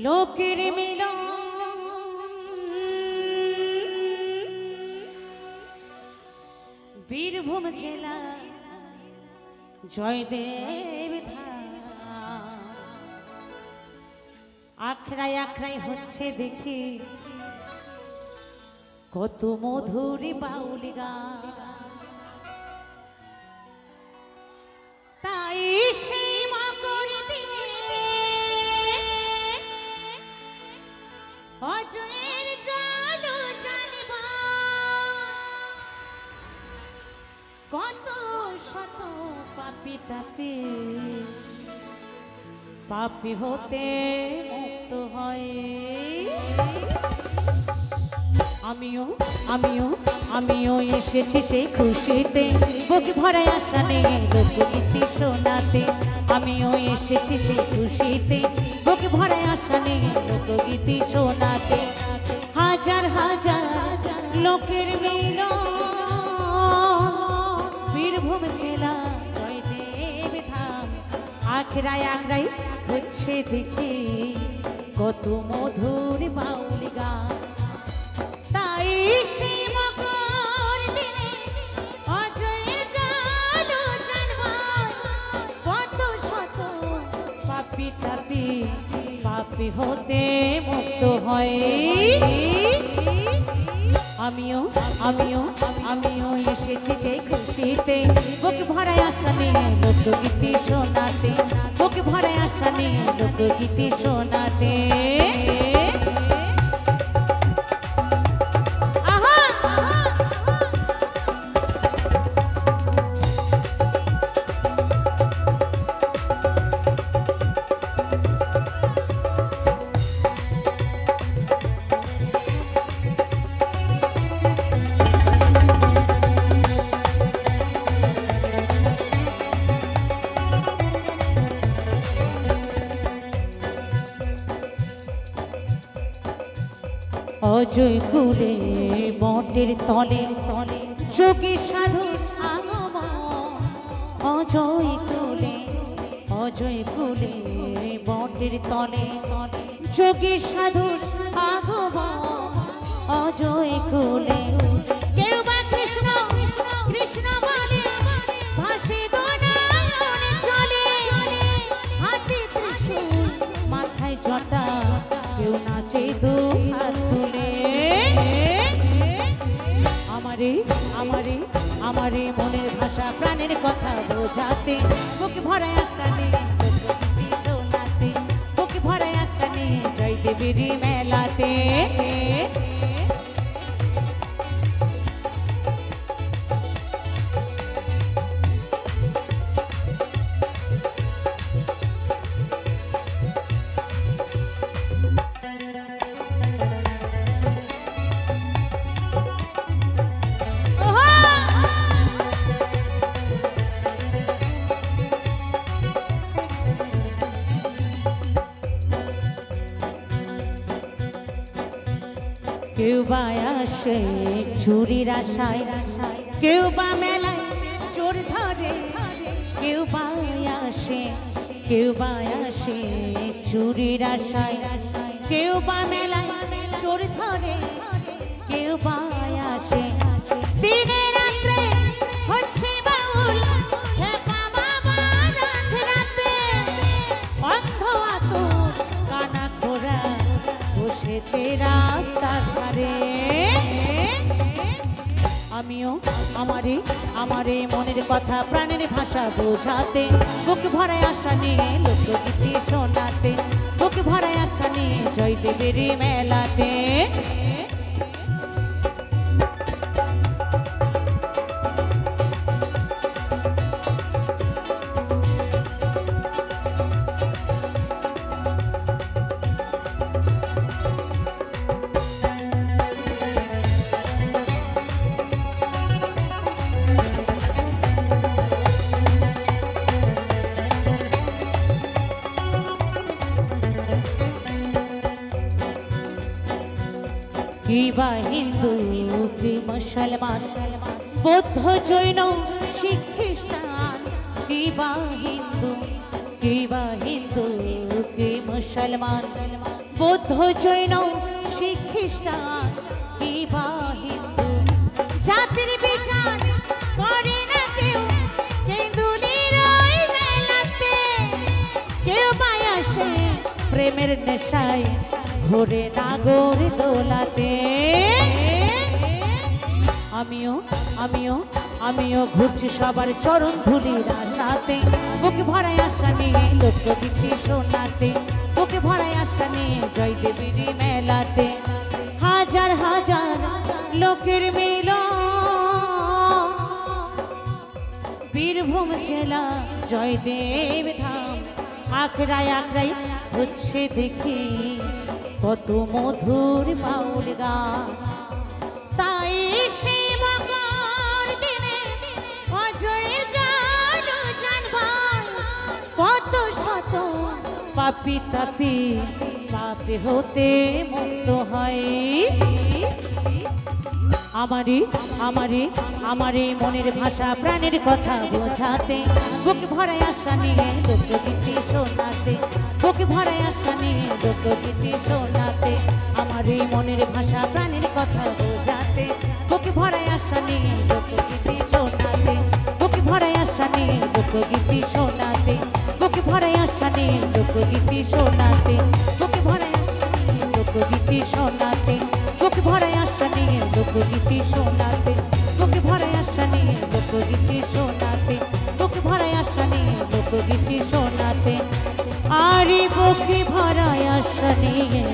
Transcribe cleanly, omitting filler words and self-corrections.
লোকের মিলন বীরভূম জেলা জয়দেব আখড়াই আখড়াই হচ্ছে দেখি কত মধুর বাউল গান। তাই সেই মকর দিনে অজয়ের জল জানিবা কত শত পাপী তাপে পাপী হতে মুক্ত হয়। আমিও আমিও আমিও এসেছি সেই খুশিতে বুক ভরা আশা নিয়ে লোকগীতি শোনাতে। আমিও এসেছি সেই খুশিতে বুক ভরা আশা নিয়ে লোকগীতি শোনাতে। হাজার হাজার লোকের মিলন বীরভূম জেলা জয়দেব ধাম আখড়াই আখড়াই হচ্ছে দেখি কত মধুর বাউল গান। তাই সে মকর দিনে অজয়ের জল জানবাই কত শত পাপী তাপী পাপী হতে মুক্ত হয়। আমিও আমিও আমিও এসেছি সেই খুশিতে বুক ভরা আশা নিয়ে লোকগীতি শোনাতে। বুক ভরা আশা নিয়ে লোকগীতি শোনাতে। অজয় কুলে বটের তলে তলে যোগী সাধু আগমন। অজয় কুলে বটের তলে তলে যোগী সাধু আগমন। অজয় কুলে কেউ বা কৃষ্ণ কৃষ্ণ বলে ভাসে গনায়নে চলে। হাতে ত্রিশূল মাথায় জটা কেউ নাচে দু হাত তুলে। আমারে আমারে আমারে মনের ভাষা প্রাণের কথা বোঝাতে বুক ভরা আশা নিয়ে লোকগীতি শোনাতে। বুক ভরা আশা নিয়ে জয়দেবের মেলাতে। কেউ বা আসে চুরির আশায় কেউ বা মেলায় চোর ধরে। কেউ বা আসে চুরির আশায় কেউ বা মেলায় চোর ধরে। কেউ বা আসে দিনে রাত্রে হচ্ছে বাউল রাতে অন্ধ আতর কানা খোরা বসেছে রাস্তার ধারে। আমিও আমারে আমারে মনের কথা প্রাণের ভাষা বোঝাতে বুক ভরা আশা নিয়ে লোকগীতি শোনাতে। বুক ভরা আশা নিয়ে জয়দেবের মেলাতে। কি বা হিন্দু কি মুসলমান বৌদ্ধ জৈন শিখ খ্রিস্টান। কি বা হিন্দু কি মুসলমান বৌদ্ধ জৈন শিখ খ্রিস্টান কিবা হিন্দু, জাতির বিচার করে না কেউ কেঁদুলির ওই মেলাতে। কেউ পায় আসে প্রেমের নেশায় ঘোরে নাগর দোলাতে। আমিও আমিও আমিও ঘুরছি সবার চরণ ধুলির আশাতে, বুকে ভরায় আশা নিয়ে লোকগীতি শোনাতে, বুকে ভরায় আশা নিয়ে জয় দেবীর মেলাতে। হাজার হাজার লোকের মিলন বীরভূম জেলা জয়দেব ধাম। আখড়ায় আখড়ায় হচ্ছে দেখি কত মধুর বাউল গান। তাই সে মকর দিনে অজয়ের জালো জানবার, কত শত পাপি তাপি পাপে হতে মুক্ত হয়। আমারে আমারে আমারে মনের ভাষা প্রাণের কথা বোঝাতে, বুকে ভরায় আশা নিয়ে লোকগীতি শোনাতে, বুকে ভরায় আশা নিয়ে লোকগীতি শোনাতে। আমারে মনের ভাষা প্রাণের কথা বোঝাতে, বুকে ভরায় আশা নিয়ে লোকগীতি শোনাতে, বুকে ভরায় আশা নিয়ে লোকগীতি শোনাতে, বুকে ভরায় আশা নিয়ে লোকগীতি শোনাতে, বুকে ভরায় আশা নিয়ে লোকগীতি শোনাতে, বুকে ভরায় আশা নিয়ে লোকগীতি শোনাতে, বুকে ভরায় আশা নিয়ে লোকগীতি শোনাতে, বুকে ভরায় আশা নিয়ে লোকগীতি শোনাতে। আরে বুকে ভরায় আশা নিয়ে